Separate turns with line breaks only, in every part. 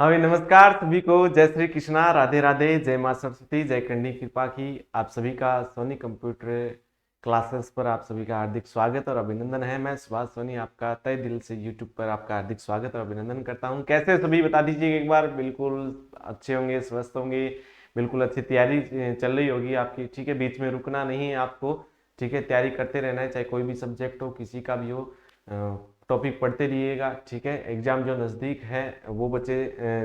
हाँ भाई, नमस्कार सभी को। जय श्री कृष्णा, राधे राधे, जय माँ सरस्वती, जय करणी कृपा की। आप सभी का सोनी कंप्यूटर क्लासेस पर आप सभी का हार्दिक स्वागत और अभिनंदन है। मैं सुभाष सोनी आपका तहे दिल से यूट्यूब पर आपका हार्दिक स्वागत और अभिनंदन करता हूँ। कैसे सभी बता दीजिए एक बार। बिल्कुल अच्छे होंगे, स्वस्थ होंगे, बिल्कुल अच्छी तैयारी चल रही होगी आपकी। ठीक है, बीच में रुकना नहीं है आपको। ठीक है, तैयारी करते रहना है, चाहे कोई भी सब्जेक्ट हो, किसी का भी हो। टॉपिक पढ़ते रहिएगा। ठीक है, एग्जाम जो नज़दीक है वो बच्चे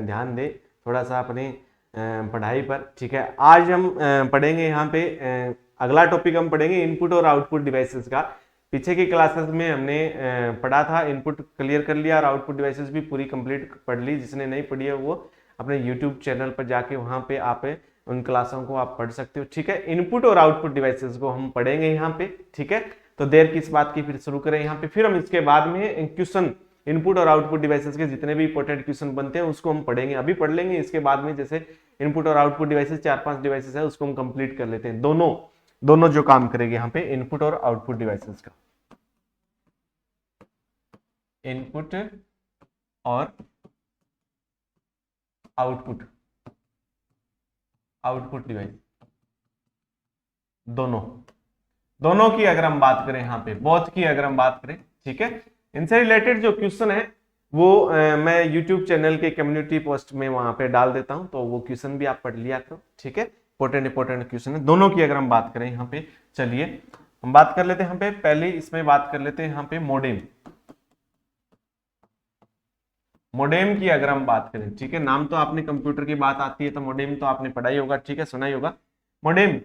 ध्यान दे थोड़ा सा अपने पढ़ाई पर। ठीक है, आज हम पढ़ेंगे यहाँ पे अगला टॉपिक हम पढ़ेंगे इनपुट और आउटपुट डिवाइसेस का। पीछे की क्लासेस में हमने पढ़ा था, इनपुट क्लियर कर लिया और आउटपुट डिवाइसेस भी पूरी कंप्लीट पढ़ ली। जिसने नहीं पढ़ी है वो अपने यूट्यूब चैनल पर जाके वहाँ पे आप उन क्लासों को आप पढ़ सकते हो। ठीक है, इनपुट और आउटपुट डिवाइसेस को हम पढ़ेंगे यहाँ पे। ठीक है, तो देर किस बात की, फिर शुरू करें यहाँ पे। फिर हम इसके बाद में क्वेश्चन, इनपुट और आउटपुट डिवाइसेस के जितने भी इंपॉर्टेंट क्वेश्चन बनते हैं उसको हम पढ़ेंगे। अभी पढ़ लेंगे, इसके बाद में जैसे इनपुट और आउटपुट डिवाइसेस 4-5 डिवाइसेस है उसको हम कंप्लीट कर लेते हैं। दोनों दोनों जो काम करेंगे यहाँ पे इनपुट और आउटपुट डिवाइसेस का, इनपुट और आउटपुट, आउटपुट डिवाइस दोनों दोनों की अगर हम बात करें यहाँ पे, बोथ की अगर हम बात करें, ठीक है, इनसे रिलेटेड जो क्वेश्चन है वो मैं यूट्यूब चैनल के कम्युनिटी पोस्ट में वहां पे डाल देता हूं, तो वो क्वेश्चन भी आप पढ़ लिया करो। ठीक है, इंपॉर्टेंट क्वेश्चन है दोनों की अगर हम बात करें यहाँ पे। चलिए हम बात कर लेते हैं यहाँ पे, पहले इसमें बात कर लेते हैं यहाँ पे मोडेम। मोडेम की अगर हम बात करें, ठीक है, नाम तो आपने कंप्यूटर की बात आती है तो मोडेम तो आपने पढ़ा ही होगा। ठीक है, सुना ही होगा मोडेम।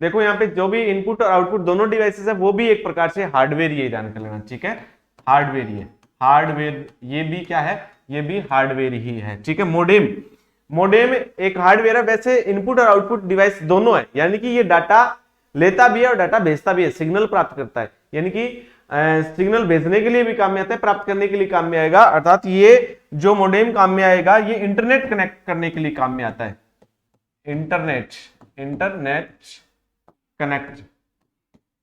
देखो यहाँ पे जो भी इनपुट और आउटपुट दोनों डिवाइसेस है वो भी एक प्रकार से हार्डवेयर, ये जान कर लेना। ठीक है, हार्डवेयर, ये हार्डवेयर, ये भी क्या है, ये भी हार्डवेयर ही है। ठीक है, मोडेम, मोडेम एक हार्डवेयर है। वैसे इनपुट और आउटपुट डिवाइस दोनों है, यानी कि ये डाटा लेता भी है और डाटा भेजता भी है, सिग्नल प्राप्त करता है। यानी कि सिग्नल भेजने के लिए भी काम में आता है, प्राप्त करने के लिए काम में आएगा। अर्थात ये जो मोडेम काम में आएगा ये इंटरनेट कनेक्ट करने के लिए काम में आता है। इंटरनेट, इंटरनेट कनेक्ट,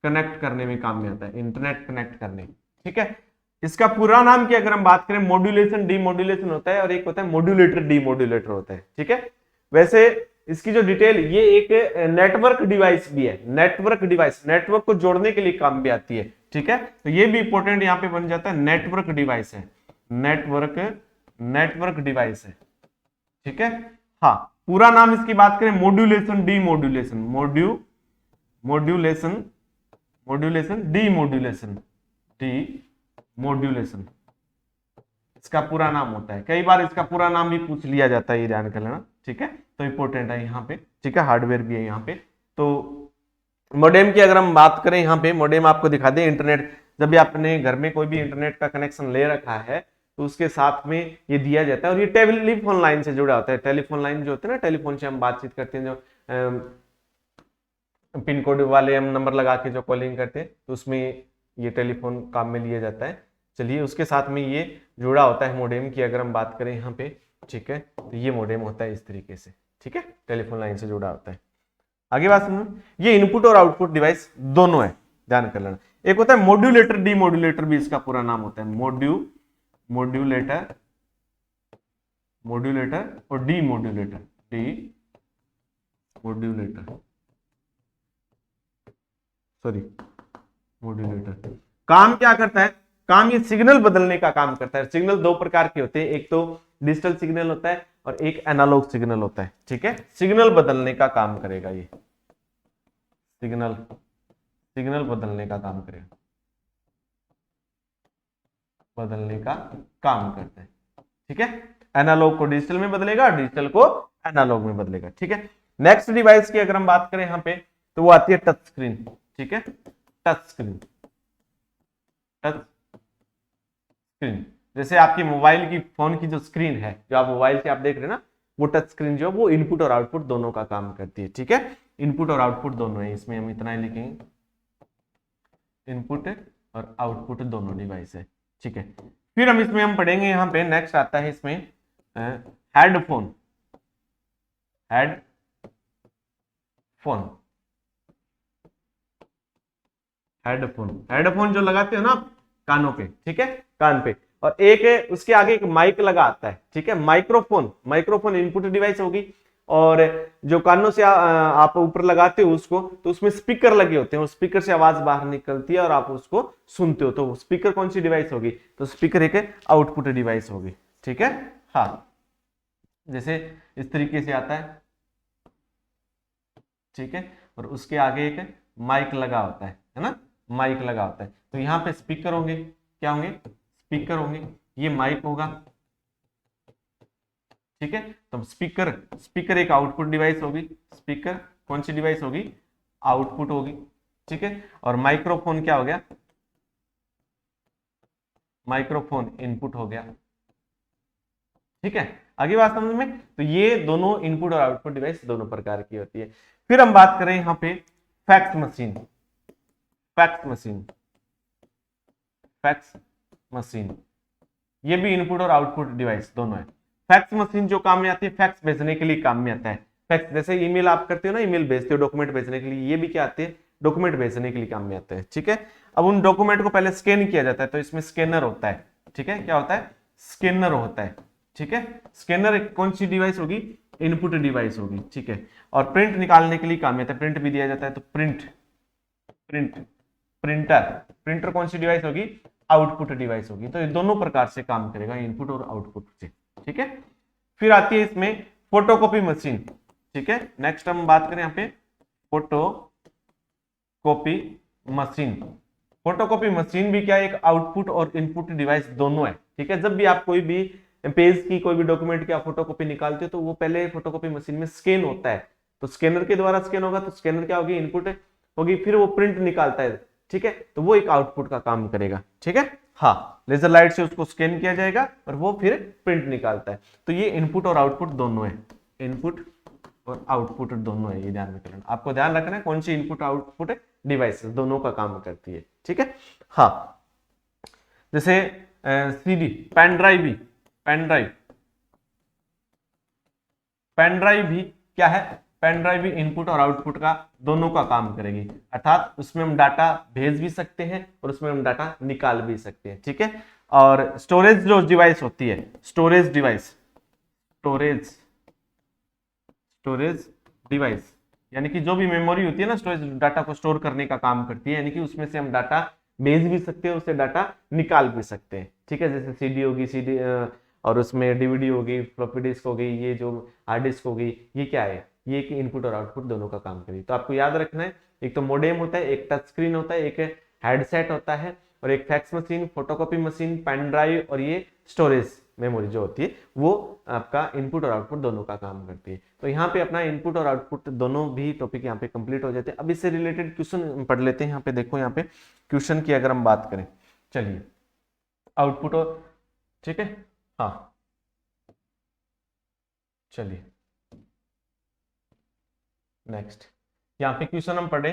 कनेक्ट करने में काम में आता है, इंटरनेट कनेक्ट करने। ठीक है, इसका पूरा नाम की अगर हम बात करें, मॉड्यूलेशन डीमॉड्यूलेशन होता है और एक होता है मॉड्यूलेटर डीमॉड्यूलेटर होता है। ठीक है, वैसे इसकी जो डिटेल, ये एक नेटवर्क डिवाइस भी है। नेटवर्क डिवाइस नेटवर्क को जोड़ने के लिए काम भी आती है। ठीक है, तो ये भी इंपॉर्टेंट यहां पे बन जाता है, नेटवर्क डिवाइस है, नेटवर्क, नेटवर्क डिवाइस है। ठीक है, हाँ, पूरा नाम इसकी बात करें, modulation demodulation, modulation, modulation demodulation, demodulation इसका पूरा नाम होता है। कई बार इसका पूरा नाम भी पूछ लिया जाता है, ये ध्यान कर लेना। ठीक है, तो इंपॉर्टेंट है यहाँ पे। ठीक है, हार्डवेयर भी है यहाँ पे। तो मोडेम की अगर हम बात करें यहाँ पे, मोडेम आपको दिखा दे, इंटरनेट, जब भी आपने घर में कोई भी इंटरनेट का कनेक्शन ले रखा है तो उसके साथ में ये दिया जाता है और ये टेलीफोन लाइन से जुड़ा होता है। टेलीफोन लाइन जो होती है ना, टेलीफोन से हम बातचीत करते हैं, जो पिन कोड वाले हम नंबर लगा के जो कॉलिंग करते हैं, तो उसमें ये टेलीफोन काम में लिया जाता है। चलिए, उसके साथ में ये जुड़ा होता है मोडेम की अगर हम बात करें यहाँ पे। ठीक है, तो ये मोडेम होता है इस तरीके से। ठीक है, टेलीफोन लाइन से जुड़ा होता है। आगे बात सुनो, ये इनपुट और आउटपुट डिवाइस दोनों है, ध्यान कर लेना। एक होता है मॉड्यूलेटर डीमॉड्यूलेटर, भी इसका पूरा नाम होता है, मॉड्यूलेटर, मॉड्यूलेटर और डीमॉड्यूलेटर, डीमॉड्यूलेटर, सॉरी, मॉड्यूलेटर। काम क्या करता है, काम ये सिग्नल बदलने का काम करता है। सिग्नल दो प्रकार के होते हैं, एक तो डिजिटल सिग्नल होता है और एक एनालॉग सिग्नल होता है। ठीक है, सिग्नल बदलने का काम करेगा ये, सिग्नल, सिग्नल बदलने का काम करेगा, बदलने का काम करता है। ठीक है, एनालॉग को डिजिटल में बदलेगा, डिजिटल को एनालॉग में बदलेगा। ठीक है, नेक्स्ट डिवाइस की अगर हम बात करें यहाँ पे, तो वो आती है टच स्क्रीन। ठीक है, टच स्क्रीन, टच स्क्रीन, जैसे आपकी मोबाइल की, फोन की जो स्क्रीन है, जो आप मोबाइल से आप देख रहे हैं ना, वो टच स्क्रीन जो, वो इनपुट और आउटपुट दोनों का काम करती है। ठीक है, इनपुट और आउटपुट दोनों है, इसमें हम इतना ही लिखेंगे, इनपुट और आउटपुट दोनों डिवाइस है। ठीक है, फिर हम इसमें हम पढ़ेंगे यहाँ पे, नेक्स्ट आता है इसमें हेडफोन, हेडफोन, हेडफोन, हेडफोन जो लगाते हो ना आप कानों पे। ठीक है, कान पे, और एक है उसके आगे एक माइक लगा आता है, ठीक है। माइक्रोफोन इनपुट डिवाइस होगी, और जो कानों से आप ऊपर लगाते हो उसको, तो उसमें स्पीकर लगे होते हैं, उस स्पीकर से आवाज बाहर निकलती है और आप उसको सुनते हो। तो स्पीकर कौन सी डिवाइस होगी? तो स्पीकर एक आउटपुट डिवाइस होगी, ठीक है। हाँ, जैसे इस तरीके से आता है, ठीक है, और उसके आगे एक माइक लगा होता है ना, माइक लगा होता है। तो यहाँ पे स्पीकर होंगे, क्या होंगे? स्पीकर होंगे, ये माइक होगा, ठीक है। तो स्पीकर एक आउटपुट डिवाइस होगी, स्पीकर कौन सी डिवाइस होगी? आउटपुट होगी, ठीक है। और माइक्रोफोन क्या हो गया? माइक्रोफोन इनपुट हो गया, ठीक है। आगे बात समझ में? तो ये दोनों इनपुट और आउटपुट डिवाइस दोनों प्रकार की होती है। फिर हम बात करें यहाँ पे fax machine. Fax machine, fax machine, ये भी इनपुट और आउटपुट डिवाइस दोनों है। फैक्स मशीन जो काम में आती है, फैक्स भेजने के लिए काम में आता है। फैक्स जैसे ईमेल आप करते हो ना, ईमेल भेजते हो डॉक्यूमेंट भेजने के लिए, ये भी क्या आते हैं? डॉक्यूमेंट भेजने के लिए काम में आते हैं, ठीक है। अब उन डॉक्यूमेंट को पहले स्कैन किया जाता है, तो इसमें स्कैनर होता है, ठीक है। क्या होता है? स्कैनर होता है, ठीक है। स्कैनर कौन सी डिवाइस होगी? इनपुट डिवाइस होगी, ठीक है। और प्रिंट निकालने के लिए काम में आता है, प्रिंट भी दिया जाता है, तो प्रिंटर कौन सी डिवाइस होगी? आउटपुट डिवाइस होगी। तो ये दोनों प्रकार से काम करेगा, इनपुट और आउटपुट से, ठीक है। फिर आती है इसमें फोटोकॉपी मशीन, ठीक है। नेक्स्ट हम बात करें यहाँ पे फोटोकॉपी मशीन। फोटोकॉपी मशीन भी क्या है? एक आउटपुट और इनपुट डिवाइस दोनों है, ठीक है। जब भी आप कोई भी पेज की कोई भी डॉक्यूमेंट की आप फोटोकॉपी निकालते हो, तो वो पहले फोटोकॉपी मशीन में स्कैन होता है, तो स्कैनर के द्वारा स्कैन होगा, तो स्कैनर क्या होगी? इनपुट होगी। फिर वो प्रिंट निकालता है, ठीक है, तो वो एक आउटपुट का काम करेगा, ठीक है। हाँ, लेजर लाइट से उसको स्कैन किया जाएगा और वो फिर प्रिंट निकालता है। तो ये इनपुट और आउटपुट दोनों है, इनपुट और आउटपुट दोनों है, ये ध्यान में रखना। आपको ध्यान रखना है कौन सी इनपुट आउटपुट डिवाइस दोनों का काम करती है, ठीक है। हाँ, जैसे सीडी, पेन ड्राइव भी क्या है? पेन ड्राइव भी इनपुट और आउटपुट का दोनों का काम करेगी, अर्थात उसमें हम डाटा भेज भी सकते हैं और उसमें हम डाटा निकाल भी सकते हैं, ठीक है। और स्टोरेज जो डिवाइस होती है, स्टोरेज डिवाइस यानी कि जो भी मेमोरी होती है ना, स्टोरेज डाटा को स्टोर करने का काम करती है, यानी कि उसमें से हम डाटा भेज भी सकते हैं, उससे डाटा निकाल भी सकते हैं, ठीक है। जैसे सीडी होगी, सीडी और उसमें डीवीडी होगी, फ्लॉपी डिस्क हो गई, ये जो हार्ड डिस्क हो गई, ये क्या है? ये कि इनपुट और आउटपुट दोनों का काम करेगी। तो आपको याद रखना है, एक तो मोडेम होता है, एक टच स्क्रीन होता है, एक हेडसेट होता है, और एक fax machine, photocopy machine, pen drive, और ये स्टोरेज मेमोरी जो होती है, वो आपका इनपुट और आउटपुट दोनों का काम करती है। तो यहाँ पे अपना इनपुट और आउटपुट दोनों भी टॉपिक यहाँ पे कंप्लीट हो जाते हैं। अब इससे रिलेटेड क्वेश्चन पढ़ लेते हैं। यहाँ पे देखो, यहाँ पे क्वेश्चन की अगर हम बात करें, चलिए आउटपुट और, ठीक है, हाँ चलिए नेक्स्ट यहाँ पे क्वेश्चन हम पढ़े,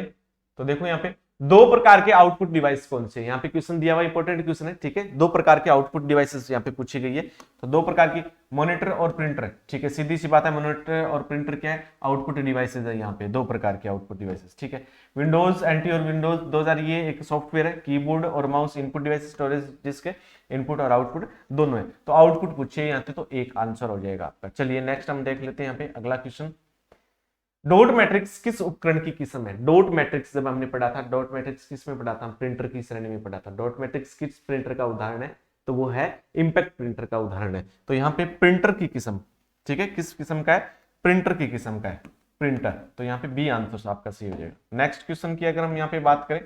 तो देखो यहाँ पे दो प्रकार के आउटपुट डिवाइस कौन से? यहाँ पे क्वेश्चन दिया हुआ, इंपॉर्टेंट क्वेश्चन है, ठीक है। दो प्रकार के आउटपुट डिवाइसेस यहाँ पे पूछी गई है। तो दो प्रकार की, मॉनिटर और प्रिंटर, ठीक है, सीधी सी बात है। मॉनिटर और प्रिंटर क्या है? आउटपुट डिवाइसेस है। यहाँ पे दो प्रकार के आउटपुट डिवाइसेस, ठीक है। विंडोज एंटी और विंडोज 2000, ये एक सॉफ्टवेयर है। कीबोर्ड और mouse input device, storage disk है, इनपुट और आउटपुट दोनों है। तो आउटपुट पूछिए यहाँ पे, तो एक आंसर हो जाएगा आपका। चलिए नेक्स्ट हम देख लेते हैं यहाँ पे अगला क्वेश्चन। डॉट मैट्रिक्स किस उपकरण की किस्म है? डॉट मैट्रिक्स जब हमने पढ़ा था, डॉट मैट्रिक्स किस में पढ़ा था? प्रिंटर की श्रेणी में पढ़ा था। डॉट मैट्रिक्स किस प्रिंटर का उदाहरण है? तो वो है इंपैक्ट प्रिंटर का उदाहरण है। तो यहाँ पे प्रिंटर की किस्म, ठीक है, किस किस्म का है? प्रिंटर की किस्म का है, प्रिंटर। तो यहाँ पे बी आंसर आपका सही हो जाएगा। नेक्स्ट क्वेश्चन की अगर हम यहाँ पे बात करें,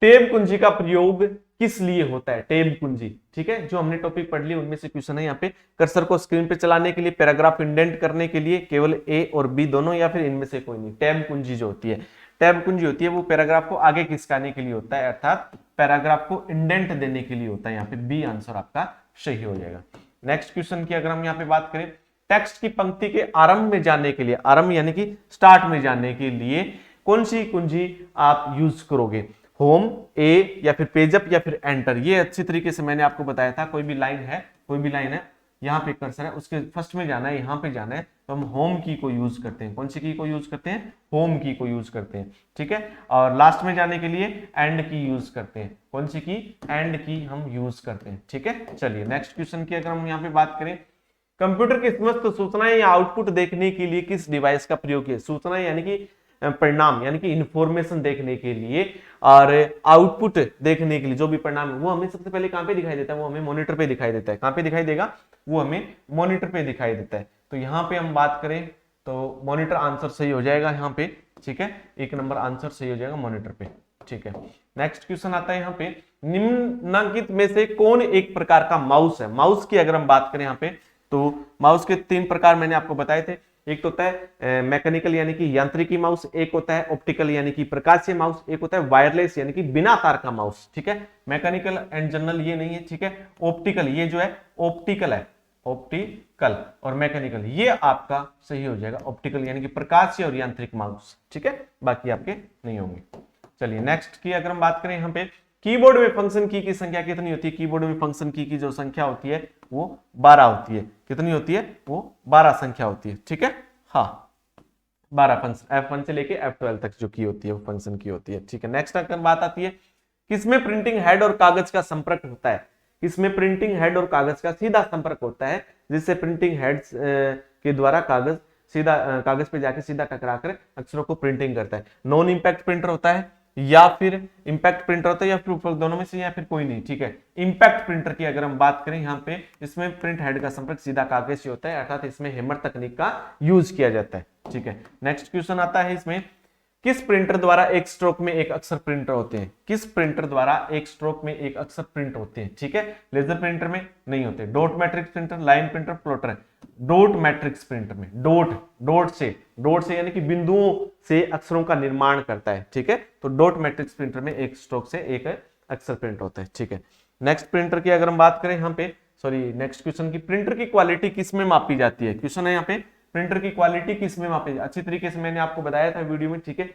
टेब कुंजी का प्रयोग किस लिए होता है? टेब कुंजी, ठीक है, जो हमने टॉपिक पढ़ ली उनमें से क्वेश्चन है यहाँ पे। कर्सर को स्क्रीन पे चलाने के लिए, पैराग्राफ इंडेंट करने के लिए, केवल ए और बी दोनों, या फिर इनमें से कोई नहीं। टैब कुंजी जो होती है, टैब कुंजी होती है, वो पैराग्राफ को आगे खिसकाने के लिए होता है, अर्थात पैराग्राफ को इंडेंट देने के लिए होता है। यहाँ पे बी आंसर आपका सही हो जाएगा। नेक्स्ट क्वेश्चन की अगर हम यहाँ पे बात करें, टेक्स्ट की पंक्ति के आरंभ में जाने के लिए, आरंभ यानी कि स्टार्ट में जाने के लिए कौन सी कुंजी आप यूज करोगे? होम, ए, या फिर पेजअप, या फिर एंटर। ये अच्छी तरीके से मैंने आपको बताया था। कोई भी लाइन है यहाँ पे कर्सर है, उसके फर्स्ट में जाना है, यहाँ पे जाना है, तो हम होम की को यूज करते हैं। कौन सी की को यूज करते हैं? होम की को यूज करते हैं, ठीक है। और लास्ट में जाने के लिए एंड की यूज करते हैं। कौन सी की? एंड की हम यूज करते हैं, ठीक है। चलिए नेक्स्ट क्वेश्चन की अगर हम यहाँ पे बात करें, कंप्यूटर की समस्त सूचनाएं या आउटपुट देखने के लिए किस डिवाइस का प्रयोग किया? सूचनाएं यानी कि परिणाम, यानी कि इंफॉर्मेशन देखने के लिए, और आउटपुट देखने के लिए जो भी परिणाम है वो हमें सबसे पहले कहां पे दिखाई देता है? वो हमें मॉनिटर पे दिखाई देता है। कहां पे दिखाई देगा? वो हमें मॉनिटर पे दिखाई देता है। तो यहां पे हम बात करें तो मॉनिटर आंसर सही हो जाएगा यहाँ पे, ठीक है। 1 नंबर आंसर सही हो जाएगा मॉनिटर पे, ठीक है। नेक्स्ट क्वेश्चन आता है यहाँ पे, निम्नलिखित में से कौन एक प्रकार का माउस है? माउस की अगर हम बात करें यहाँ पे, तो माउस के 3 प्रकार मैंने आपको बताए थे। एक तो होता है मैकेनिकल यानी कि यांत्रिकी माउस, एक होता है ऑप्टिकल यानी कि प्रकाशीय माउस, एक होता है वायरलेस यानी कि बिना तार का माउस, ठीक है। मैकेनिकल एंड जनरल ये नहीं है, ठीक है। ऑप्टिकल ये जो है ऑप्टिकल है, ऑप्टिकल और मैकेनिकल ये आपका सही हो जाएगा, ऑप्टिकल यानी कि प्रकाशीय और यांत्रिक माउस, ठीक है। बाकी आपके नहीं होंगे। चलिए नेक्स्ट की अगर हम बात करें यहाँ पे, कीबोर्ड में फंक्शन की संख्या कितनी होती है? कीबोर्ड में फंक्शन की जो संख्या होती है वो 12 होती है। कितनी होती है? वो 12 संख्या होती है, ठीक है। हाँ 12 फंक्शन, F1 से लेके F12 तक जो की होती है वो फंक्शन की होती है, ठीक है। नेक्स्ट अगर बात आती है, किसमें प्रिंटिंग हेड और कागज का संपर्क होता है? किसमें प्रिंटिंग हेड और कागज का सीधा संपर्क होता है, जिससे प्रिंटिंग हेड के द्वारा कागज सीधा कागज पे जाके सीधा टकराकर अक्षरों को प्रिंटिंग करता है? नॉन इंपैक्ट प्रिंटर होता है, या फिर इंपैक्ट प्रिंटर होता है, या फिर दोनों में से, या फिर कोई नहीं, ठीक है। इंपैक्ट प्रिंटर की अगर हम बात करें यहाँ पे, इसमें प्रिंट हेड का संपर्क सीधा कागज से होता है, अर्थात इसमें हैमर तकनीक का यूज किया जाता है, ठीक है। नेक्स्ट क्वेश्चन आता है इसमें, किस प्रिंटर द्वारा एक स्ट्रोक में एक अक्षर प्रिंट होते हैं? किस प्रिंटर द्वारा एक स्ट्रोक में एक अक्षर प्रिंट होते हैं, ठीक है। लेजर प्रिंटर में नहीं होते। Dot matrix printer, line printer, plotter. Dot matrix printer में डॉट से यानी कि बिंदुओं से अक्षरों का निर्माण करता है, ठीक है। तो डॉट मैट्रिक्स प्रिंटर में एक स्ट्रोक से एक अक्षर प्रिंट होता है, ठीक है। नेक्स्ट प्रिंटर की अगर हम बात करें यहाँ पे, नेक्स्ट क्वेश्चन की, प्रिंटर की क्वालिटी किस में मापी जाती है? क्वेश्चन है यहाँ पे, प्रिंटर की क्वालिटी किस में मापी? अच्छी तरीके से मैंने आपको बताया था वीडियो में, ठीक है।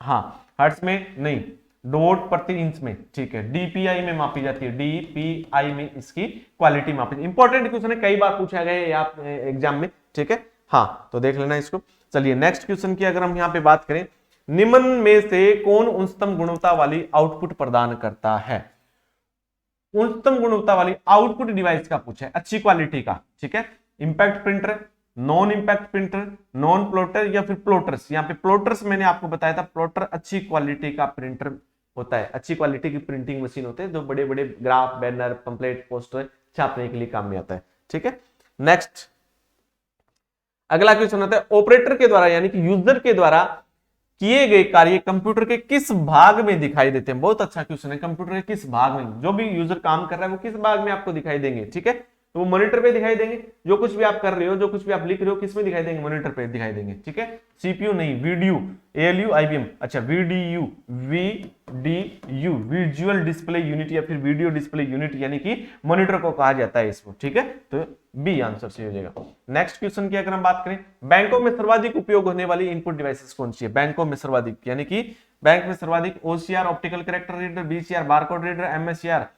हाँ हर्ट्ज में नहीं, डॉट प्रति इंच में, ठीक है। डीपीआई में मापी जाती है, डीपीआई में इसकी क्वालिटी मापी। इंपॉर्टेंट क्वेश्चन है, कई बार पूछा गया है एग्जाम में, ठीक है। हाँ तो देख लेना इसको। चलिए नेक्स्ट क्वेश्चन की अगर हम यहाँ पे बात करें, निम्न में से कौन उच्चतम गुणवत्ता वाली आउटपुट प्रदान करता है? उच्चतम गुणवत्ता वाली आउटपुट डिवाइस का पूछा है, अच्छी क्वालिटी का, ठीक है। Impact printer, non impact printer, non plotter, या फिर प्लॉटर्स। यहाँ पे प्लॉटर्स मैंने आपको बताया था, प्लॉटर अच्छी क्वालिटी का प्रिंटर होता है, अच्छी क्वालिटी की प्रिंटिंग मशीन होते हैं जो बड़े बड़े ग्राफ, बैनर, पंपलेट, पोस्टर छापने के लिए काम में आता है, ठीक है। नेक्स्ट अगला क्वेश्चन आता है, ऑपरेटर के द्वारा यानी कि यूजर के द्वारा किए गए कार्य कंप्यूटर के किस भाग में दिखाई देते हैं? बहुत अच्छा क्वेश्चन है, कंप्यूटर के किस भाग में, जो भी यूजर काम कर रहा है वो किस भाग में आपको दिखाई देंगे, ठीक है। तो वो मॉनिटर पे दिखाई देंगे, जो कुछ भी आप कर रहे हो, जो कुछ भी आप लिख रहे हो, किस में दिखाई देंगे? मॉनिटर पे दिखाई देंगे, ठीक है। सीपीयू नहीं, वीडीयू, एएलयू, आईबीएम, अच्छा वीडीयू, विजुअल डिस्प्ले यूनिट या फिर वीडियो डिस्प्ले यूनिट, यानी कि मॉनिटर को कहा जाता है इसको, ठीक है। तो बी आंसर सही हो जाएगा। नेक्स्ट क्वेश्चन की अगर हम बात करें, बैंकों में सर्वाधिक उपयोग होने वाली इनपुट डिवाइसेस कौन सी है? बैंकों में सर्वाधिक यानी कि बैंक में सर्वाधिक OCR optical character reader, BCR barcode reader, MSCR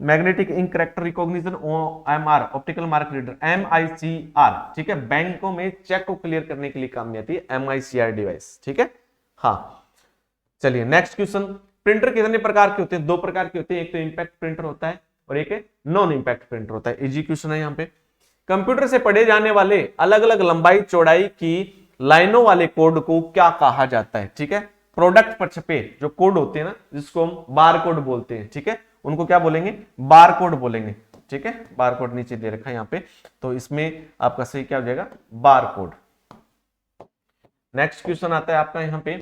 magnetic ink character recognition, OMR optical mark reader, MICR, ठीक है। बैंकों में चेक को क्लियर करने के लिए काम में आती है एमआईसीआर डिवाइस, ठीक है। हाँ चलिए नेक्स्ट क्वेश्चन, प्रिंटर कितने प्रकार के होते हैं? 2 प्रकार के होते हैं, एक तो इंपैक्ट प्रिंटर होता है और एक नॉन इंपैक्ट प्रिंटर होता है। इजी क्वेश्चन है यहाँ पे, कंप्यूटर से पढ़े जाने वाले अलग अलग लंबाई चौड़ाई की लाइनों वाले कोड को क्या कहा जाता है? ठीक है, प्रोडक्ट पर छपे जो कोड होते हैं ना, जिसको हम बार कोड बोलते हैं, ठीक है, उनको क्या बोलेंगे? बार कोड बोलेंगे, ठीक है। बार कोड नीचे दे रखा है यहाँ पे, तो इसमें आपका सही क्या हो जाएगा? Bar code. नेक्स्ट क्वेश्चन आता है आपका यहाँ पे,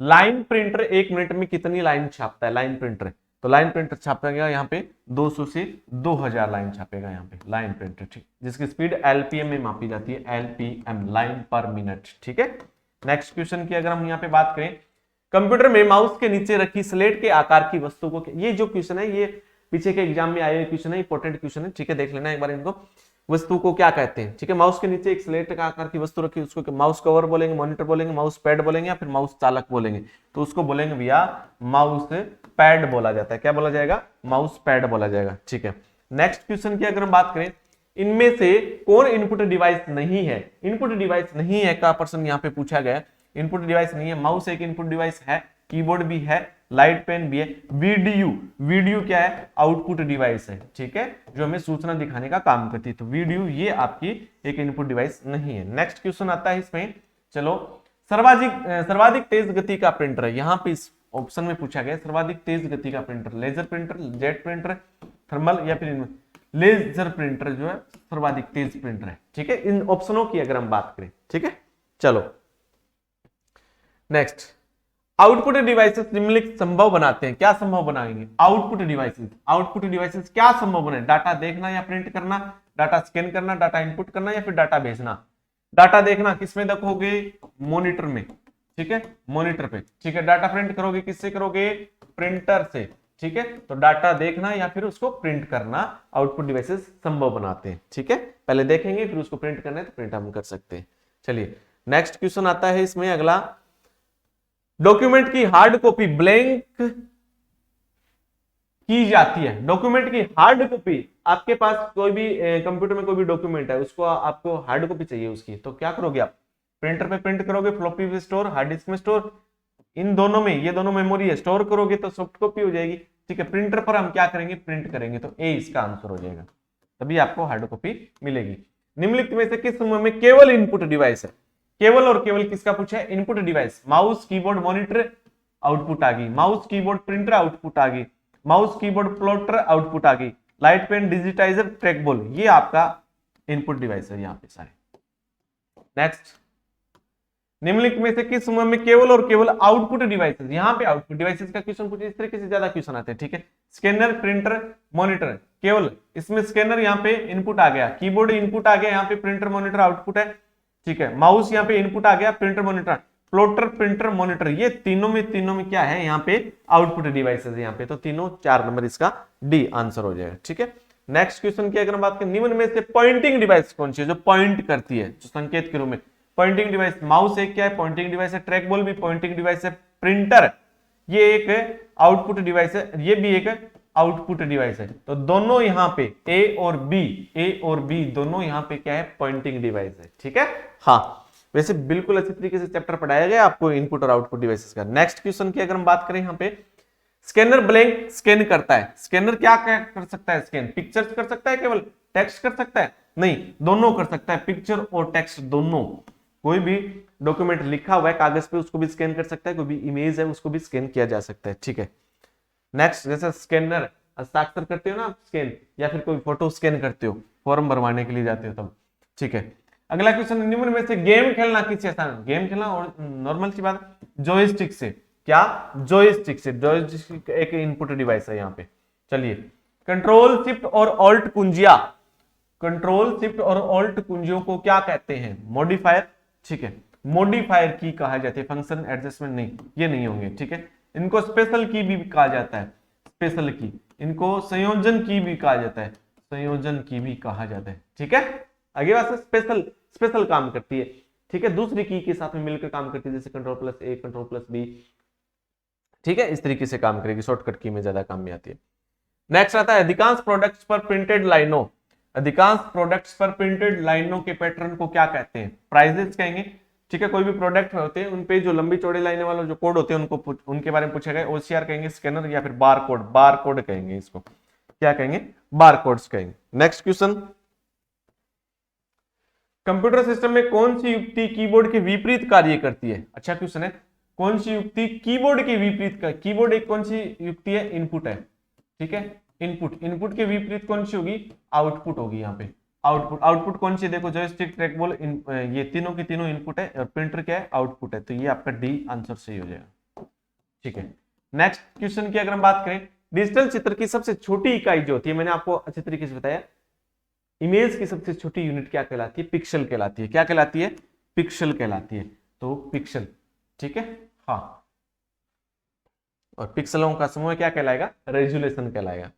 लाइन प्रिंटर 1 मिनट में कितनी लाइन छापता है? लाइन प्रिंटर, तो लाइन प्रिंटर छापेगा यहाँ पे 200 से 2000 लाइन छापेगा यहाँ पे लाइन प्रिंटर, ठीक, जिसकी स्पीड एलपीएम में मापी जाती है, एलपीएम लाइन पर मिनट, ठीक है। नेक्स्ट क्वेश्चन की अगर हम यहाँ पे बात करें, कंप्यूटर में माउस के नीचे रखी स्लेट के आकार की वस्तु को, ये जो क्वेश्चन है ये पीछे के एग्जाम में आए हुए क्वेश्चन है, इंपॉर्टेंट क्वेश्चन है, ठीक है, देख लेना एक बार इनको। वस्तु को क्या कहते हैं? ठीक है, माउस के नीचे एक स्लेट का आकार की वस्तु रखी, उसको माउस कवर बोलेंगे, मॉनिटर बोलेंगे, माउस पैड बोलेंगे, या फिर माउस चालक बोलेंगे, तो उसको बोलेंगे भैया माउस पैड बोला जाता है। क्या बोला जाएगा? माउस पैड बोला जाएगा, ठीक है। नेक्स्ट क्वेश्चन की अगर हम बात करें, इनमें से कौन इनपुट डिवाइस नहीं है? इनपुट डिवाइस नहीं है का प्रश्न यहाँ पे पूछा गया। इनपुट डिवाइस नहीं है, माउस एक इनपुट डिवाइस है, कीबोर्ड भी है, लाइट पेन भी है, वीडियो, वीडियो क्या है? आउटपुट डिवाइस है, ठीक है, जो हमें सूचना दिखाने का काम करती है, तो वीडियो ये आपकी एक इनपुट डिवाइस नहीं है। नेक्स्ट क्वेश्चन आता है इसमें, चलो, सर्वाधिक तेज गति का प्रिंटर है, यहाँ पे इस ऑप्शन में पूछा गया सर्वाधिक तेज गति का printer, laser printer, jet printer, thermal या फिर लेजर प्रिंटर जो है सर्वाधिक तेज प्रिंटर है, ठीक है, इन ऑप्शनों की अगर हम बात करें, ठीक है। चलो नेक्स्ट, आउटपुट डिवाइसेस निम्नलिखित संभव बनाते हैं, क्या संभव बनाएंगे? आउटपुट डिवाइसेस क्या संभव बने? डाटा देखना या प्रिंट करना, डाटा स्कैन करना, डाटा इनपुट करना या फिर डाटा भेजना। डाटा देखना किसमें देखोगे? मॉनिटर में, ठीक है, मॉनिटर पे, ठीक है। डाटा प्रिंट करोगे किससे करोगे? प्रिंटर से, ठीक है। तो डाटा देखना या फिर उसको प्रिंट करना आउटपुट डिवाइसेस संभव बनाते हैं, ठीक है। पहले देखेंगे फिर उसको प्रिंट करना है तो प्रिंट हम कर सकते हैं। चलिए नेक्स्ट क्वेश्चन आता है इसमें अगला, डॉक्यूमेंट की हार्ड कॉपी ब्लैंक की जाती है। डॉक्यूमेंट की हार्ड कॉपी, आपके पास कोई भी कंप्यूटर में कोई भी डॉक्यूमेंट है, उसको आपको हार्ड कॉपी चाहिए उसकी, तो क्या करोगे आप? प्रिंटर पे प्रिंट करोगे, फ्लॉपी पे स्टोर, हार्ड डिस्क में स्टोर, इन दोनों में, ये दोनों मेमोरी है, स्टोर करोगे तो सॉफ्ट कॉपी हो जाएगी, ठीक है। प्रिंटर पर हम क्या करेंगे? प्रिंट करेंगे, तो ए इसका आंसर हो जाएगा, तभी आपको हार्ड कॉपी मिलेगी। निम्नलिखित में से किस समूह में केवल इनपुट डिवाइस है? केवल और केवल किसका पूछा है? Input device, mouse, keyboard, monitor, output आ गई, माउस, कीबोर्ड, प्रिंटर, आउटपुट आ गई, माउस, कीबोर्ड, प्लॉटर, आउटपुट आ गई, लाइट पेन, डिजिटाइजर, ट्रैकबॉल, ये आपका इनपुट डिवाइस है यहाँ पे सारे। नेक्स्ट, निम्नलिखित में से किस समूह में केवल और केवल आउटपुट डिवाइसेस, यहाँ पे आउटपुट डिवाइसेस का क्वेश्चन पूछे, इस तरीके से ज्यादा क्वेश्चन आते हैं, ठीक है। स्कैनर, प्रिंटर, मॉनिटर, केवल इसमें स्कैनर यहाँ पे इनपुट आ गया, कीबोर्ड इनपुट आ गया, यहाँ पे प्रिंटर, मॉनिटर आउटपुट है, ठीक है। माउस यहाँ पे इनपुट आ गया, printer, monitor, plotter, printer, monitor, ये तीनों में क्या है? यहाँ पे आउटपुट डिवाइसेस, यहाँ पे तो तीनों 4 नंबर इसका डी आंसर हो जाएगा, ठीक है। नेक्स्ट क्वेश्चन की अगर हम बात करें, निम्न में से पॉइंटिंग डिवाइस कौन सी है जो पॉइंट करती है, जो संकेत के रूप में? पॉइंटिंग डिवाइस, माउस एक क्या है? पॉइंटिंग डिवाइस है, ट्रैक बॉल भी पॉइंटिंग डिवाइस है, प्रिंटर ये एक आउटपुट डिवाइस है, ये भी एक आउटपुट डिवाइस है, तो दोनों यहाँ पे ए और बी दोनों यहाँ पे क्या है? पॉइंटिंग डिवाइस है, ठीक है। हाँ, वैसे बिल्कुल अच्छी तरीके से चैप्टर पढ़ाया गया आपको इनपुट और आउटपुट डिवाइसेस का। नेक्स्ट क्वेश्चन की अगर हम बात करें, यहाँ पे स्कैनर ब्लैंक स्कैन करता है, स्कैनर क्या कर सकता है? स्कैन पिक्चर्स कर सकता है, केवल टेक्स्ट कर सकता है? नहीं, दोनों कर सकता है, पिक्चर और टेक्स्ट दोनों। कोई भी डॉक्यूमेंट लिखा हुआ है कागज पे, उसको भी स्कैन कर सकता है, कोई भी इमेज है उसको भी स्कैन किया जा सकता है, ठीक है। नेक्स्ट, जैसे स्कैनर हस्ताक्षर करते हो ना स्कैन, या फिर कोई फोटो स्कैन करते हो, फॉर्म भरवाने के लिए जाते हो तब, ठीक है। अगला क्वेश्चन, निम्न में से गेम खेलना किससे आसान है? गेम खेलना और नॉर्मल सी बात, जॉयस्टिक से, क्या? जॉयस्टिक से, जॉयस्टिक एक इनपुट डिवाइस है यहाँ पे। चलिए, कंट्रोल शिफ्ट और ऑल्ट कुंजिया, कंट्रोल शिफ्ट और ऑल्ट कुंजियों को क्या कहते हैं? मॉडिफायर, ठीक है, मॉडिफायर की कहा जाती है, फंक्शन एडजस्टमेंट नहीं, ये नहीं होंगे, ठीक है। इनको स्पेशल की भी कहा जाता है, स्पेशल की, इनको संयोजन की भी कहा जाता है, संयोजन की भी कहा जाता है, ठीक है। आगे बात, स्पेशल काम करती है, ठीक है, दूसरी की के साथ में मिलकर काम करती है, जैसे कंट्रोल प्लस ए, कंट्रोल प्लस बी, ठीक है, इस तरीके से काम करेगी, शॉर्टकट की में ज्यादा काम में आती है। नेक्स्ट आता है, अधिकांश प्रोडक्ट्स पर प्रिंटेड लाइनों, अधिकांश प्रोडक्ट्स पर प्रिंटेड लाइनों के पैटर्न को क्या कहते हैं? प्राइजेस कहेंगे, ठीक है। कोई भी प्रोडक्ट होते हैं उन पे जो लंबी चौड़ी लाइनें वाले जो कोड होते हैं उनको, उनके बारे में पूछा गया, ओसीआर कहेंगे, स्कैनर या फिर बार कोड कहेंगे, इसको क्या कहेंगे? बार कोड्स कहेंगे। नेक्स्ट क्वेश्चन, कंप्यूटर सिस्टम में कौन सी युक्ति कीबोर्ड के विपरीत कार्य करती है? अच्छा क्वेश्चन है, कौन सी युक्ति कीबोर्ड के विपरीत का, कीबोर्ड एक कौन सी युक्ति है? इनपुट है, ठीक है, इनपुट के विपरीत कौन सी होगी? आउटपुट होगी यहाँ पे, आउटपुट कौन सी? देखो, जॉयस्टिक, ट्रैकबॉल, ये तीनों की तीनों इनपुट है और प्रिंटर क्या है? आउटपुट है, तो ये आपका डी आंसर सही हो जाएगा, ठीक है। नेक्स्ट क्वेश्चन की अगर हम बात करें, डिजिटल चित्र की सबसे छोटी इकाई जो होती है, मैंने आपको अच्छे तरीके से बताया, इमेज की सबसे छोटी यूनिट क्या कहलाती है? पिक्सल कहलाती है। क्या कहलाती है? पिक्सल कहलाती है, तो पिक्सल, ठीक है, हाँ। और पिक्सलों का समूह क्या कहलाएगा? रेजोल्यूशन कहलाएगा।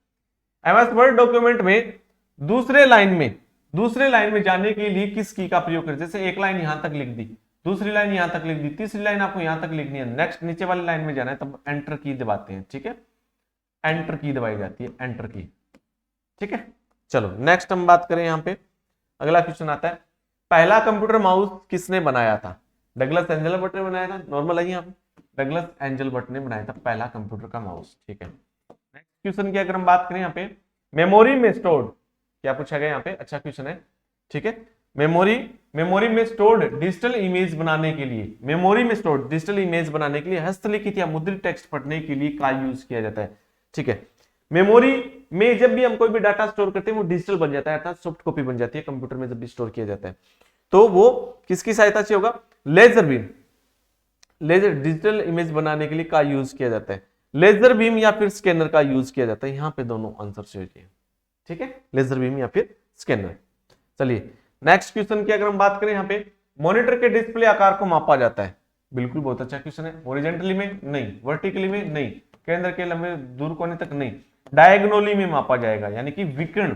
एमएस वर्ड डॉक्यूमेंट में दूसरे लाइन में जाने के लिए किस की का प्रयोग करें? जैसे एक लाइन यहां तक लिख दी, दूसरी लाइन यहां तक लिख दी, तीसरी लाइन आपको यहां तक लिखनी है, नेक्स्ट नीचे वाली लाइन में जाना है, तब एंटर की दबाते हैं, ठीक है, एंटर की दबाई जाती है, एंटर की, ठीक है। चलो नेक्स्ट हम बात करें यहाँ पे, अगला क्वेश्चन आता है, पहला कंप्यूटर माउस किसने बनाया था? डगलस एंजल बर्ट ने बनाया था। नॉर्मल है यहाँ पे, डगलस एंजल बर्ट ने बनाया था पहला कंप्यूटर का माउस। ठीक है, नेक्स्ट क्वेश्चन की अगर हम बात करें यहाँ पे, मेमोरी में स्टोर्ड, क्या पूछा गया यहाँ पे, अच्छा क्वेश्चन है। ठीक है, मेमोरी में स्टोर्ड डिजिटल इमेज बनाने के लिए, मेमोरी में स्टोर्ड डिजिटल इमेज बनाने के लिए हस्तलिखित या मुद्रित टेक्स्ट पढ़ने के लिए का यूज किया जाता है। ठीक है, मेमोरी में जब भी हम कोई भी डाटा स्टोर करते हैं वो डिजिटल बन जाता है, अर्थात सॉफ्ट कॉपी बन जाती है कंप्यूटर में जब भी स्टोर किया जाता है। तो वो किसकी सहायता से होगा? Laser beam, laser digital image बनाने के लिए का यूज किया जाता है, लेजर बीम या फिर स्कैनर का यूज किया जाता है। यहां पे दोनों आंसर चाहिए। ठीक है, लेजर बीम या फिर स्कैनर। चलिए नेक्स्ट क्वेश्चन की अगर हम बात करें, यहाँ पे मॉनिटर के डिस्प्ले आकार को मापा जाता है। बिल्कुल बहुत अच्छा क्वेश्चन है। हॉरिजॉन्टली में नहीं, वर्टिकली में नहीं, केंद्र के लंबे दूर कोने तक नहीं, डायगोनली में मापा जाएगा, यानी कि विकर्ण।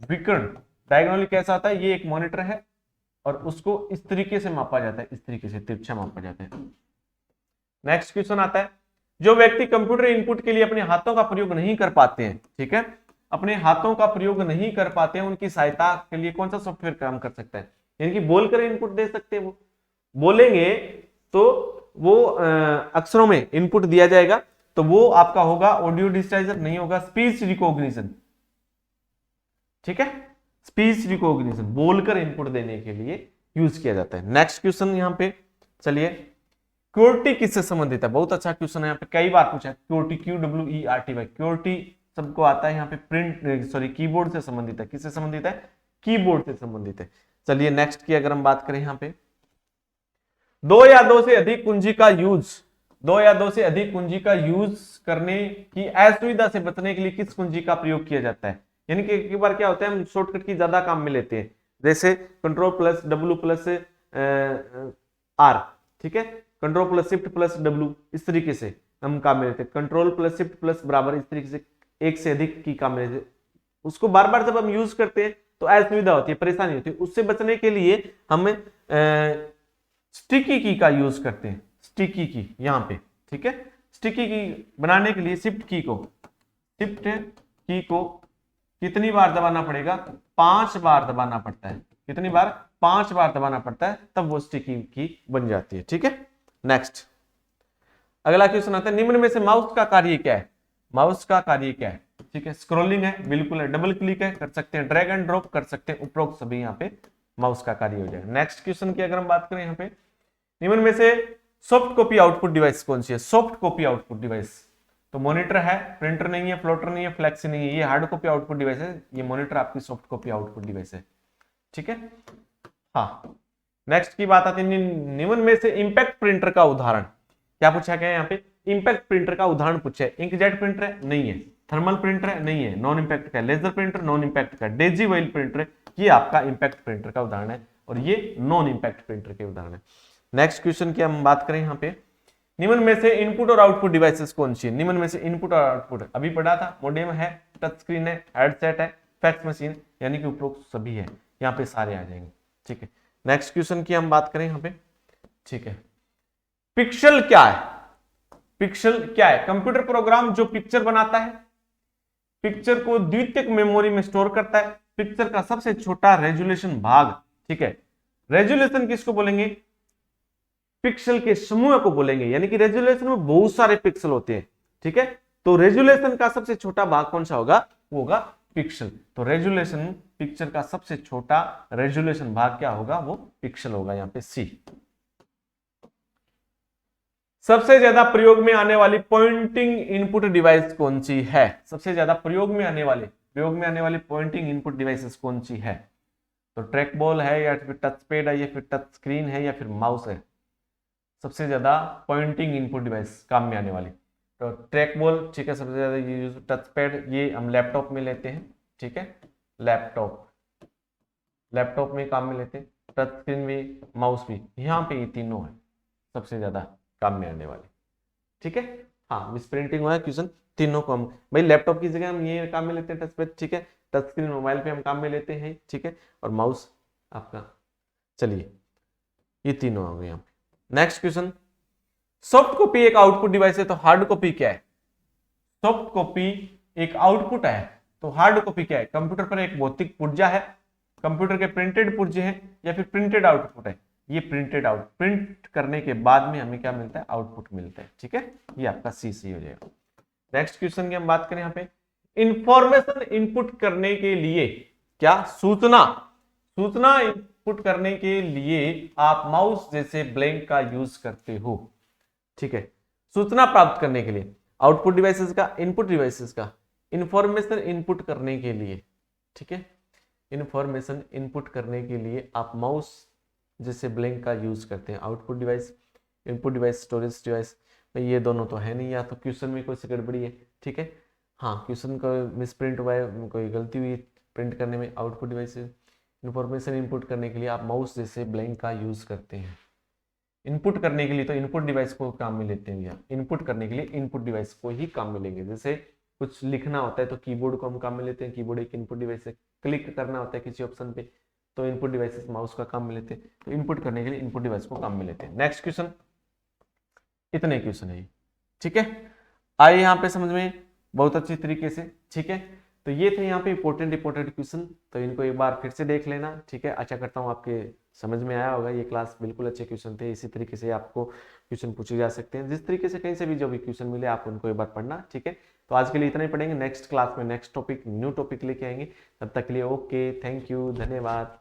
विकर्ण डायगोनली कैसा आता है? ये एक मॉनिटर है और उसको इस तरीके से मापा जाता है, इस तरीके से तिरछा मापा जाता है। नेक्स्ट क्वेश्चन आता है, जो व्यक्ति कंप्यूटर इनपुट के लिए अपने हाथों का प्रयोग नहीं कर पाते हैं, ठीक है, अपने हाथों का प्रयोग नहीं कर पाते हैं, उनकी सहायता के लिए कौन सा सॉफ्टवेयर काम कर सकता है? यानी कि बोलकर इनपुट दे सकते हैं, वो बोलेंगे तो वो अक्षरों में इनपुट दिया जाएगा, तो वो आपका होगा ऑडियो डिजिटाइजर, नहीं होगा स्पीच रिकॉग्निशन। ठीक है, स्पीच रिकॉग्निशन बोलकर इनपुट देने के लिए यूज किया जाता है। नेक्स्ट क्वेश्चन यहाँ पे, चलिए क्यूआरटी किससे संबंधित है? बहुत अच्छा क्वेश्चन है, यहाँ पे कई बार पूछा है। क्यूआरटी, QWERTY, क्यूआरटी सबको आता है, यहाँ पे प्रिंट कीबोर्ड से संबंधित है। किससे संबंधित है? कीबोर्ड से संबंधित है। चलिए नेक्स्ट की अगर हम बात करें, यहाँ पे दो या दो से अधिक कुंजी का यूज, दो या दो से अधिक कुंजी का यूज करने की असुविधा से बचने के लिए किस कुंजी का प्रयोग किया जाता है? यानी कि एक बार क्या होता है, हम शॉर्टकट की ज्यादा काम में लेते हैं, जैसे Ctrl+W+R, ठीक है, Ctrl+Shift+W, इस तरीके से हम काम में लेते हैं। Ctrl+Shift+ बराबर, इस तरीके से एक से अधिक की काम में लेते हैं। उसको बार बार जब हम यूज करते हैं तो असुविधा होती है, परेशानी होती है। उससे बचने के लिए हम स्टिकी की का यूज करते हैं, स्टिकी की यहाँ पे। ठीक है, स्टिकी की बनाने के लिए शिफ्ट की को कितनी बार दबाना पड़ेगा? 5 बार दबाना पड़ता है। कितनी बार? 5 बार दबाना पड़ता है, तब वो स्टिकी की बन जाती है। ठीक है, नेक्स्ट अगला क्वेश्चन आता है, निम्न में से माउस का कार्य क्या है? माउस का कार्य क्या है? ठीक है, स्क्रॉलिंग है, बिल्कुल है, डबल क्लिक है, कर सकते हैं, ड्रैग एंड ड्रॉप कर सकते हैं, उपरोक्त सभी यहाँ पे माउस का कार्य हो जाएगा। नेक्स्ट क्वेश्चन की अगर हम बात करें, यहाँ पे निम्न में से सॉफ्ट कॉपी आउटपुट डिवाइस कौन सी है? सॉफ्ट कॉपी आउटपुट डिवाइस तो मॉनिटर है, प्रिंटर नहीं है, फ्लोटर नहीं है, फ्लैक्सी नहीं है, ये हार्ड कॉपी आउटपुट डिवाइस है। ये मॉनिटर आपकी सॉफ्ट कॉपी आउटपुट डिवाइस है। ठीक है, हाँ। नेक्स्ट की बात आती है, निम्न में से इंपैक्ट प्रिंटर का उदाहरण क्या पूछा गया है? यहाँ पे इंपैक्ट प्रिंटर का उदाहरण पूछा है। इंकजेट प्रिंटर है? नहीं है। थर्मल प्रिंटर है? नहीं है। नॉन इंपैक्ट का लेजर प्रिंटर, नॉन इंपैक्ट का डेजी वेल प्रिंटर, ये आपका इंपैक्ट प्रिंटर का उदाहरण है और ये नॉन इंपैक्ट प्रिंटर के उदाहरण है। नेक्स्ट क्वेश्चन की हम बात करें, यहाँ पे निम्न में से इनपुट और आउटपुट डिवाइसेस कौन सी है? निम्न में से इनपुट और आउटपुट अभी पढ़ा था, मॉडेम है, टच स्क्रीन है, हेडसेट है, फैक्स मशीन, यानी कि उपरोक्त सभी है, यहाँ पे सारे आ जाएंगे। ठीक है, नेक्स्ट क्वेश्चन की हम बात करें यहाँ पे, ठीक है, पिक्सल क्या है? पिक्सल क्या है? कंप्यूटर प्रोग्राम जो पिक्चर बनाता है, पिक्चर को द्वितीयक मेमोरी में स्टोर करता है, पिक्चर का सबसे छोटा रेजोल्यूशन भाग। ठीक है, रेजोल्यूशन किसको बोलेंगे? पिक्सल के समूह को बोलेंगे, यानी कि रेजोल्यूशन में बहुत सारे पिक्सल होते हैं। ठीक है, तो रेजोल्यूशन का सबसे छोटा भाग कौन सा होगा? वो होगा पिक्सल। तो रेजोल्यूशन, पिक्चर का सबसे छोटा रेजोल्यूशन भाग क्या होगा? वो पिक्सल होगा, यहां पे सी। सबसे ज्यादा प्रयोग में आने वाली पॉइंटिंग इनपुट डिवाइस कौन सी है? सबसे ज्यादा प्रयोग में आने वाली पॉइंटिंग इनपुट डिवाइसेस कौन सी है? तो ट्रैक बॉल है, या फिर टच पैड है, या फिर टच स्क्रीन है, या फिर माउस है? सबसे ज्यादा पॉइंटिंग इनपुट डिवाइस काम में आने वाली, तो ट्रैक बॉल, ठीक है, सबसे ज्यादा ये यूज। टच पैड ये हम लैपटॉप में लेते हैं, ठीक है, लैपटॉप में काम में लेते हैं, टच स्क्रीन भी, माउस भी, यहाँ पे ये तीनों है सबसे ज्यादा काम में आने वाले। ठीक है, हाँ, मिस प्रिंटिंग हुआ है क्वेश्चन, तीनों को हम भाई लैपटॉप की जगह हम ये काम में लेते हैं, टच पैड, ठीक है, टच स्क्रीन मोबाइल पे हम काम में लेते हैं, ठीक है, और माउस आपका। चलिए ये तीनों आ गए यहाँ पे। नेक्स्ट क्वेश्चन, सॉफ्ट कॉपी एक आउटपुट डिवाइस है, तो हार्ड कॉपी क्या है? सॉफ्ट कॉपी एक आउटपुट है, तो हार्ड कॉपी क्या है? कंप्यूटर पर एक भौतिक पुर्जा है, कंप्यूटर के प्रिंटेड पुर्जे हैं या फिर प्रिंटेड आउटपुट है, ये प्रिंटेड आउट, प्रिंट करने के बाद में हमें क्या मिलता है, आउटपुट मिलता है। ठीक है, ये आपका सी हो जाएगा। नेक्स्ट क्वेश्चन की हम बात करें यहाँ पे, इंफॉर्मेशन इनपुट करने के लिए, क्या सूचना, सूचना इनपुट करने के लिए आप माउस जैसे ब्लैंक का यूज करते हो। ठीक है, सूचना प्राप्त करने के लिए, आउटपुट डिवाइसेस का, इनपुट डिवाइसेस का, इंफॉर्मेशन इनपुट करने के लिए। ठीक है, इंफॉर्मेशन इनपुट करने के लिए आप माउस जैसे ब्लैंक का यूज करते हैं। Output device, input device, storage device, ये दोनों तो है नहीं, या तो क्वेश्चन में कोई सी गड़बड़ी है। ठीक है, हाँ क्वेश्चन का मिसप्रिंट हुआ है, कोई गलती हुई प्रिंट करने में। आउटपुट डिवाइस, इंफॉर्मेशन इनपुट करने के लिए आप माउस जैसे ब्लैंक का यूज करते हैं। इनपुट करने के लिए तो इनपुट डिवाइस को काम में लेते हैं, या इनपुट करने के लिए इनपुट डिवाइस को ही काम में लेंगे। जैसे कुछ लिखना होता है तो कीबोर्ड को हम काम में लेते हैं, कीबोर्ड एक इनपुट डिवाइस है। क्लिक करना होता है किसी ऑप्शन पे तो इनपुट डिवाइसेस माउस का काम में लेते हैं। तो इनपुट करने के लिए इनपुट डिवाइस को काम में लेते हैं। नेक्स्ट क्वेश्चन, इतने क्वेश्चन है। ठीक है, आइए यहाँ पे समझ में बहुत अच्छी तरीके से। ठीक है, तो ये थे यहाँ पे इंपॉर्टेंट क्वेश्चन, तो इनको एक बार फिर से देख लेना। ठीक है, आशा करता हूँ आपके समझ में आया होगा। ये क्लास बिल्कुल अच्छे क्वेश्चन थे, इसी तरीके से आपको क्वेश्चन पूछे जा सकते हैं। जिस तरीके से कहीं से भी जो भी क्वेश्चन मिले आप उनको एक बार पढ़ना। ठीक है, तो आज के लिए इतना ही पढ़ेंगे। नेक्स्ट क्लास में नेक्स्ट टॉपिक, न्यू टॉपिक लेके आएंगे। तब तक के लिए ओके, थैंक यू, धन्यवाद।